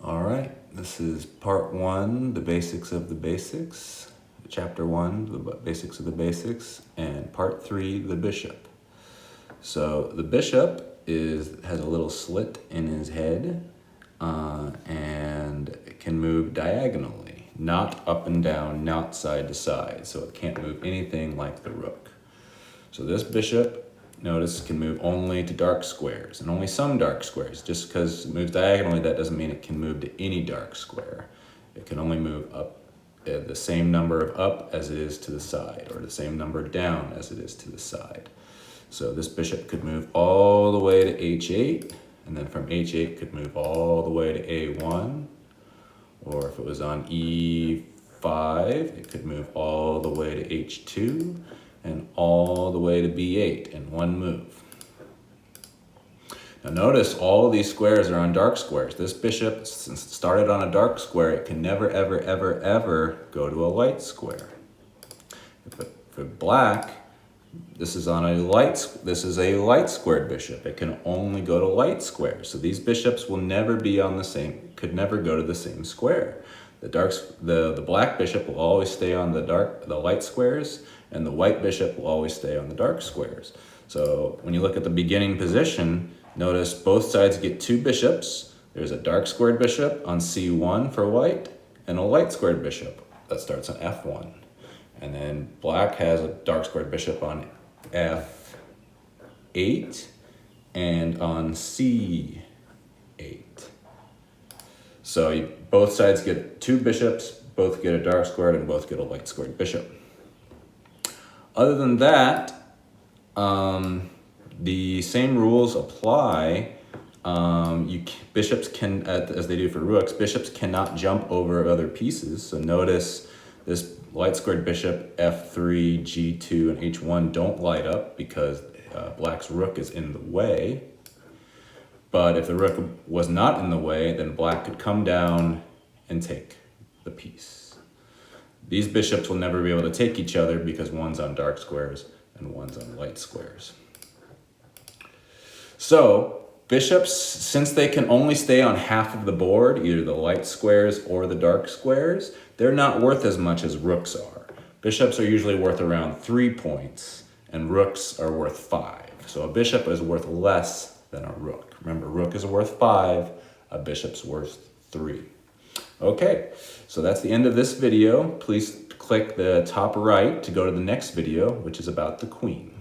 All right, this is part one, the basics of the basics. Chapter one, the basics of the basics, and part three, the bishop. So the bishop has a little slit in his head and can move diagonally, not up and down, not side to side. So it can't move anything like the rook. So this bishop, notice, can move only to dark squares and only some dark squares. Just because it moves diagonally, that doesn't mean it can move to any dark square. It can only move up the same number of up as it is to the side, or the same number down as it is to the side. So this bishop could move all the way to h8, and then from h8 could move all the way to a1, or if it was on e5, it could move all the way to h2, and all the way to b8 in one move. Now notice all of these squares are on dark squares. This bishop, since it started on a dark square, it can never, ever, ever, ever go to a light square. For black, this is a light squared bishop. It can only go to light squares. So these bishops will never be on the same, could never go to the same square. The black bishop will always stay on the light squares, and the white bishop will always stay on the dark squares. So when you look at the beginning position, notice both sides get two bishops. There's a dark squared bishop on c1 for white, and a light squared bishop that starts on f1. And then black has a dark squared bishop on f8 and on c8. So both sides get two bishops, both get a dark squared, and both get a light squared bishop. Other than that, the same rules apply. Bishops can, as they do for rooks, bishops cannot jump over other pieces. So notice this light squared bishop, f3, g2, and h1 don't light up because black's rook is in the way. But if the rook was not in the way, then black could come down and take the piece. These bishops will never be able to take each other because one's on dark squares and one's on light squares. So bishops, since they can only stay on half of the board, either the light squares or the dark squares, they're not worth as much as rooks are. Bishops are usually worth around 3 points, and rooks are worth 5. So a bishop is worth less than a rook. Remember, rook is worth 5, a bishop's worth 3. Okay, so that's the end of this video. Please click the top right to go to the next video, which is about the queen.